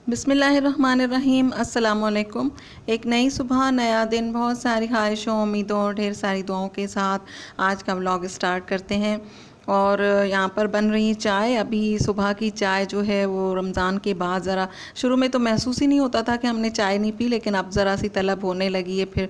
बिस्मिल्लाहिर्रहमानिर्रहीम। अस्सलाम वालेकुम। एक नई सुबह, नया दिन, बहुत सारी ख्वाहिशों, उम्मीदों और ढेर सारी दुआओं के साथ आज का व्लॉग स्टार्ट करते हैं। और यहाँ पर बन रही चाय। अभी सुबह की चाय जो है वो रमज़ान के बाद ज़रा शुरू में तो महसूस ही नहीं होता था कि हमने चाय नहीं पी, लेकिन अब ज़रा सी तलब होने लगी है। फिर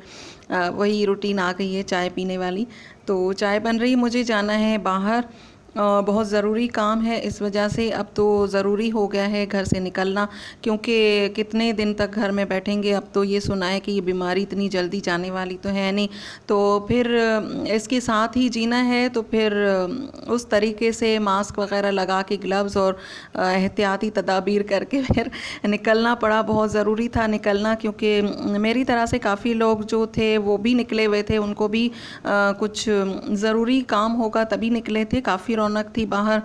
वही रूटीन आ गई है चाय पीने वाली। तो चाय बन रही, मुझे जाना है बाहर, बहुत ज़रूरी काम है। इस वजह से अब तो ज़रूरी हो गया है घर से निकलना, क्योंकि कितने दिन तक घर में बैठेंगे। अब तो ये सुना है कि ये बीमारी इतनी जल्दी जाने वाली तो है नहीं, तो फिर इसके साथ ही जीना है। तो फिर उस तरीके से मास्क वगैरह लगा के, ग्लव्स और एहतियाती तदाबीर करके फिर निकलना पड़ा। बहुत ज़रूरी था निकलना, क्योंकि मेरी तरह से काफ़ी लोग जो थे वो भी निकले हुए थे। उनको भी कुछ ज़रूरी काम होगा तभी निकले थे। काफ़ी रौनक थी बाहर।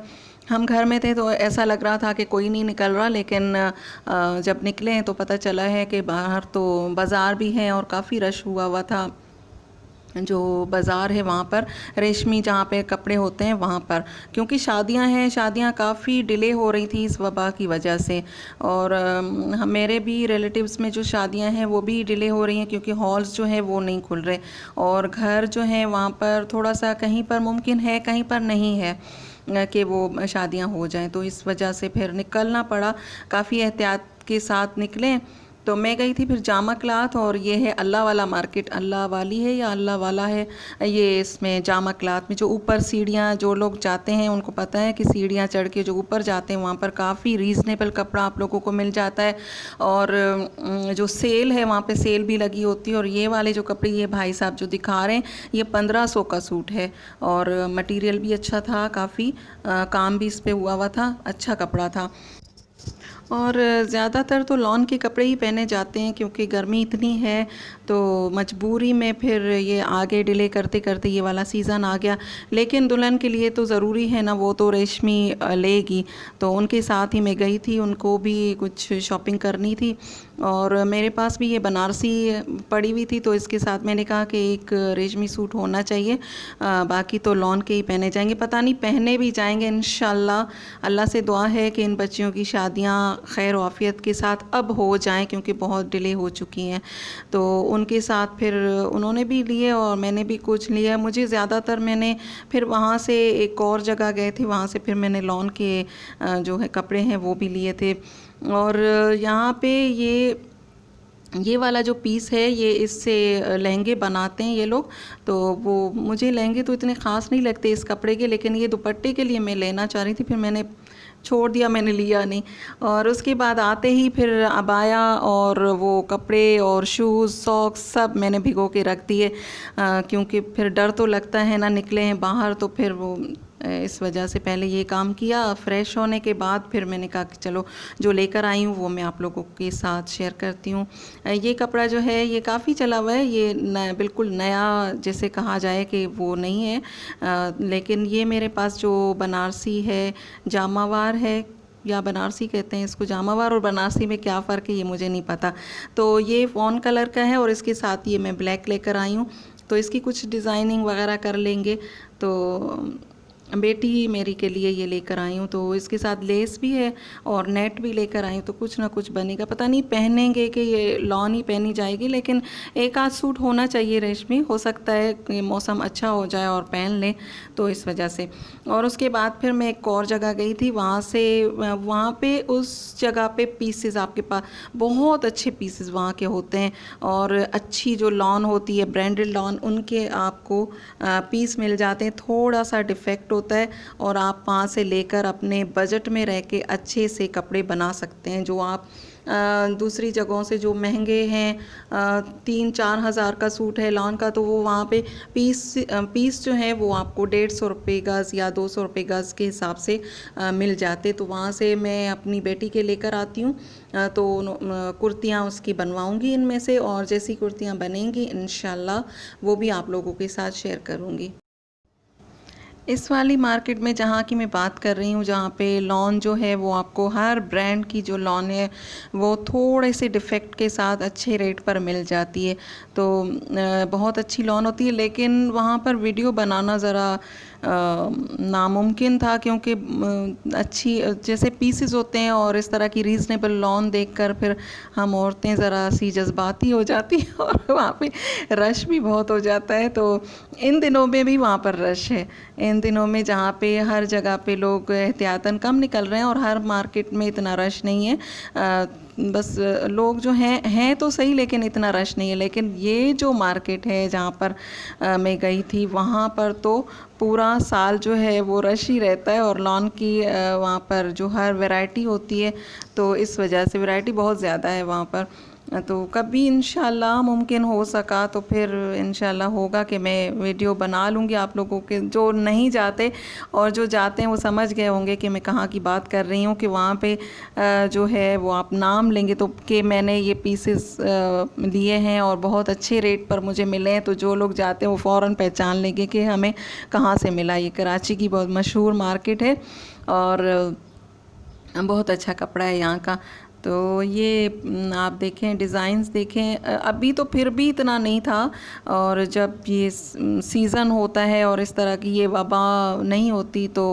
हम घर में थे तो ऐसा लग रहा था कि कोई नहीं निकल रहा, लेकिन जब निकले हैं तो पता चला है कि बाहर तो बाज़ार भी हैं और काफ़ी रश हुआ हुआ था। जो बाज़ार है वहाँ पर, रेशमी जहाँ पे कपड़े होते हैं वहाँ पर, क्योंकि शादियाँ हैं, शादियाँ काफ़ी डिले हो रही थी इस वबा की वजह से। और मेरे भी रिलेटिव्स में जो शादियाँ हैं वो भी डिले हो रही हैं, क्योंकि हॉल्स जो है वो नहीं खुल रहे। और घर जो है वहाँ पर थोड़ा सा कहीं पर मुमकिन है, कहीं पर नहीं है कि वो शादियाँ हो जाएं। तो इस वजह से फिर निकलना पड़ा, काफ़ी एहतियात के साथ निकले। तो मैं गई थी फिर जामा क्लाथ, और ये है अल्लाह वाला मार्केट। अल्लाह वाली है या अल्लाह वाला है ये, इसमें जामा क्लाथ में जो ऊपर सीढ़ियाँ, जो लोग जाते हैं उनको पता है कि सीढ़ियाँ चढ़ के जो ऊपर जाते हैं वहाँ पर काफ़ी रीज़नेबल कपड़ा आप लोगों को मिल जाता है। और जो सेल है वहाँ पे सेल भी लगी होती है। और ये वाले जो कपड़े ये भाई साहब जो दिखा रहे हैं, ये 1500 का सूट है। और मटेरियल भी अच्छा था, काफ़ी काम भी इस पर हुआ हुआ था, अच्छा कपड़ा था। और ज़्यादातर तो लॉन के कपड़े ही पहने जाते हैं, क्योंकि गर्मी इतनी है। तो मजबूरी में फिर ये आगे डिले करते करते ये वाला सीज़न आ गया। लेकिन दुल्हन के लिए तो ज़रूरी है ना, वो तो रेशमी लेगी। तो उनके साथ ही मैं गई थी, उनको भी कुछ शॉपिंग करनी थी। और मेरे पास भी ये बनारसी पड़ी हुई थी, तो इसके साथ मैंने कहा कि एक रेशमी सूट होना चाहिए। बाकी तो लॉन के ही पहने जाएंगे, पता नहीं पहने भी जाएंगे इंशाल्लाह। अल्लाह से दुआ है कि इन बच्चियों की शादियाँ खैर आफियत के साथ अब हो जाएं, क्योंकि बहुत डिले हो चुकी हैं। तो उनके साथ फिर उन्होंने भी लिए और मैंने भी कुछ लिया। मुझे ज़्यादातर मैंने फिर वहाँ से एक और जगह गए थे, वहाँ से फिर मैंने लॉन के जो है कपड़े हैं वो भी लिए थे। और यहाँ पे ये वाला जो पीस है, ये इससे लहंगे बनाते हैं ये लोग। तो वो मुझे लहंगे तो इतने ख़ास नहीं लगते इस कपड़े के, लेकिन ये दुपट्टे के लिए मैं लेना चाह रही थी, फिर मैंने छोड़ दिया, मैंने लिया नहीं। और उसके बाद आते ही फिर अबाया और वो कपड़े और शूज़, सॉक्स सब मैंने भिगो के रख दिए, क्योंकि फिर डर तो लगता है ना, निकले हैं बाहर तो फिर वो इस वजह से पहले ये काम किया। फ़्रेश होने के बाद फिर मैंने कहा कि चलो जो लेकर आई हूँ वो मैं आप लोगों के साथ शेयर करती हूँ। ये कपड़ा जो है ये काफ़ी चला हुआ है, ये बिल्कुल नया जैसे कहा जाए कि वो नहीं है। लेकिन ये मेरे पास जो बनारसी है, जामावार है या बनारसी कहते हैं इसको, जामावार और बनारसी में क्या फ़र्क है ये मुझे नहीं पता। तो ये फ़ॉन कलर का है और इसके साथ ये मैं ब्लैक लेकर आई हूँ। तो इसकी कुछ डिज़ाइनिंग वगैरह कर लेंगे। तो बेटी मेरी के लिए ये लेकर आई हूँ, तो इसके साथ लेस भी है और नेट भी लेकर आई हूँ। तो कुछ ना कुछ बनेगा, पता नहीं पहनेंगे कि ये लॉन ही पहनी जाएगी, लेकिन एक आध सूट होना चाहिए रेशमी। हो सकता है कि मौसम अच्छा हो जाए और पहन लें, तो इस वजह से। और उसके बाद फिर मैं एक और जगह गई थी, वहाँ पे उस जगह पे पीसेस आपके पास बहुत अच्छे पीसेस वहाँ के होते हैं। और अच्छी जो लॉन होती है, ब्रांडेड लॉन, उनके आपको पीस मिल जाते हैं। थोड़ा सा डिफेक्ट होता है और आप वहाँ से लेकर अपने बजट में रह के अच्छे से कपड़े बना सकते हैं। जो आप दूसरी जगहों से जो महंगे हैं, 3-4 हज़ार का सूट है लॉन का, तो वो वहाँ पे पीस जो है वो आपको 150 रुपये गज़ या 200 रुपये गज़ के हिसाब से मिल जाते। तो वहाँ से मैं अपनी बेटी के लेकर आती हूँ। तो कुर्तियाँ उसकी बनवाऊँगी इनमें से, और जैसी कुर्तियाँ बनेंगी इंशाल्लाह वो भी आप लोगों के साथ शेयर करूँगी। इस वाली मार्केट में जहाँ की मैं बात कर रही हूँ, जहाँ पे लॉन जो है वो आपको हर ब्रांड की जो लॉन है वो थोड़े से डिफेक्ट के साथ अच्छे रेट पर मिल जाती है। तो बहुत अच्छी लॉन होती है, लेकिन वहाँ पर वीडियो बनाना ज़रा नामुमकिन था, क्योंकि अच्छी जैसे पीसेस होते हैं और इस तरह की रीज़नेबल लॉन देखकर फिर हम औरतें ज़रा सी जज्बाती हो जाती हैं और वहाँ पे रश भी बहुत हो जाता है। तो इन दिनों में भी वहाँ पर रश है, इन दिनों में जहाँ पे हर जगह पे लोग एहतियातन कम निकल रहे हैं और हर मार्केट में इतना रश नहीं है। बस लोग जो हैं तो सही, लेकिन इतना रश नहीं है। लेकिन ये जो मार्केट है जहाँ पर मैं गई थी, वहाँ पर तो पूरा साल जो है वो रश ही रहता है और लॉन की वहाँ पर जो हर वैरायटी होती है, तो इस वजह से वैरायटी बहुत ज़्यादा है वहाँ पर। तो कभी इंशाल्लाह मुमकिन हो सका तो फिर इंशाल्लाह होगा कि मैं वीडियो बना लूँगी आप लोगों के। जो नहीं जाते और जो जाते हैं वो समझ गए होंगे कि मैं कहाँ की बात कर रही हूँ, कि वहाँ पे जो है वो आप नाम लेंगे तो कि मैंने ये पीसेस लिए हैं और बहुत अच्छे रेट पर मुझे मिले हैं, तो जो लोग जाते हैं वो फ़ौरन पहचान लेंगे कि हमें कहाँ से मिला। ये कराची की बहुत मशहूर मार्केट है और बहुत अच्छा कपड़ा है यहाँ का। तो ये आप देखें, डिज़ाइंस देखें, अभी तो फिर भी इतना नहीं था, और जब ये सीज़न होता है और इस तरह की ये वबा नहीं होती तो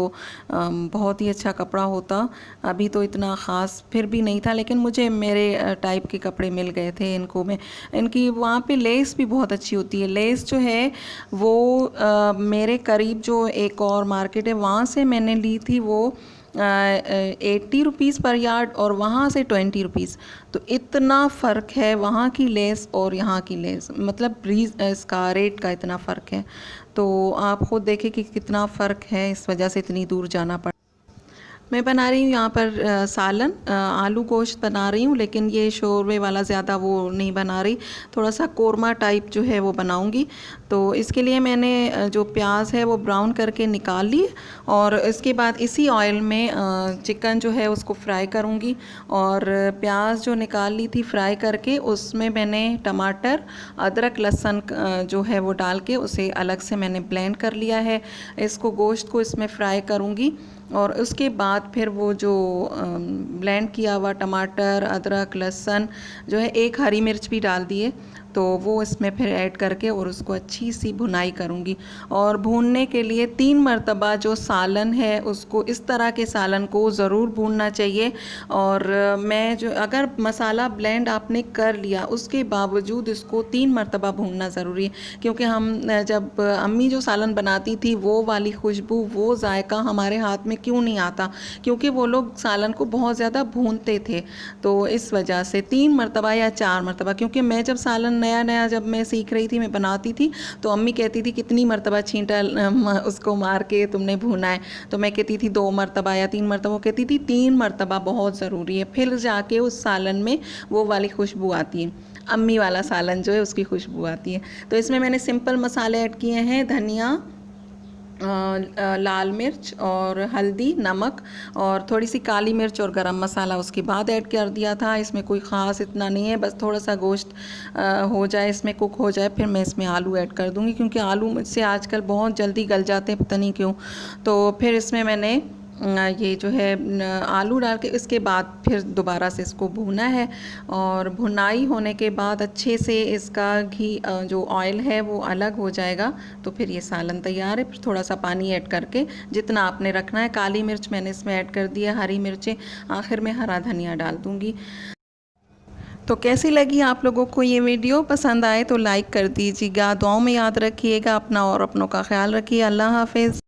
बहुत ही अच्छा कपड़ा होता। अभी तो इतना ख़ास फिर भी नहीं था, लेकिन मुझे मेरे टाइप के कपड़े मिल गए थे। इनको मैं इनकी वहाँ पे लेस भी बहुत अच्छी होती है। लेस जो है वो मेरे करीब जो एक और मार्केट है वहाँ से मैंने ली थी, वो 80 रुपीज़ पर यार्ड और वहाँ से 20 रुपीज़। तो इतना फ़र्क है वहाँ की लेस और यहाँ की लेस, मतलब इसका रेट का इतना फ़र्क है। तो आप ख़ुद देखें कि कितना फ़र्क है, इस वजह से इतनी दूर जाना पड़ा। मैं बना रही हूँ यहाँ पर सालन, आलू गोश्त बना रही हूँ, लेकिन ये शोरबे वाला ज़्यादा वो नहीं बना रही, थोड़ा सा कोरमा टाइप जो है वो बनाऊँगी। तो इसके लिए मैंने जो प्याज है वो ब्राउन करके निकाल ली और इसके बाद इसी ऑयल में चिकन जो है उसको फ्राई करूँगी। और प्याज जो निकाल ली थी फ्राई करके, उसमें मैंने टमाटर, अदरक, लहसुन जो है वो डाल के उसे अलग से मैंने ब्लेंड कर लिया है। इसको गोश्त को इसमें फ्राई करूँगी और उसके बाद फिर वो जो ब्लेंड किया हुआ टमाटर, अदरक, लहसुन जो है, एक हरी मिर्च भी डाल दिए, तो वो इसमें फिर ऐड करके और उसको अच्छी सी भुनाई करूँगी। और भूनने के लिए 3 मरतबा जो सालन है उसको, इस तरह के सालन को ज़रूर भूनना चाहिए। और मैं जो अगर मसाला ब्लेंड आपने कर लिया उसके बावजूद इसको 3 मरतबा भूनना ज़रूरी है, क्योंकि हम जब अम्मी जो सालन बनाती थी वो वाली खुशबू, वो जायका हमारे हाथ में क्यों नहीं आता, क्योंकि वो लोग सालन को बहुत ज़्यादा भूनते थे। तो इस वजह से 3 मरतबा या 4 मरतबा, क्योंकि मैं जब सालन नया नया जब मैं सीख रही थी, मैं बनाती थी, तो अम्मी कहती थी कितनी मरतबा छींटा उसको मार के तुमने भूना है, तो मैं कहती थी 2 मरतबा या 3 मरतबा, वो कहती थी 3 मरतबा बहुत ज़रूरी है, फिर जाके उस सालन में वो वाली खुशबू आती है, अम्मी वाला सालन जो है उसकी खुशबू आती है। तो इसमें मैंने सिंपल मसाले ऐड किए हैं, धनिया, लाल मिर्च और हल्दी, नमक और थोड़ी सी काली मिर्च और गरम मसाला उसके बाद ऐड कर दिया था। इसमें कोई ख़ास इतना नहीं है, बस थोड़ा सा गोश्त हो जाए, इसमें कुक हो जाए, फिर मैं इसमें आलू ऐड कर दूँगी, क्योंकि आलू मुझसे आजकल बहुत जल्दी गल जाते हैं, पता नहीं क्यों। तो फिर इसमें मैंने ये जो है आलू डाल के इसके बाद फिर दोबारा से इसको भूना है। और भुनाई होने के बाद अच्छे से इसका घी जो ऑयल है वो अलग हो जाएगा, तो फिर ये सालन तैयार है। फिर थोड़ा सा पानी ऐड करके जितना आपने रखना है, काली मिर्च मैंने इसमें ऐड कर दिया, हरी मिर्चें, आखिर में हरा धनिया डाल दूँगी। तो कैसी लगी आप लोगों को ये वीडियो? पसंद आए तो लाइक कर दीजिएगा, दुआओं में याद रखिएगा अपना और अपनों का ख्याल रखिए। अल्लाह हाफिज़।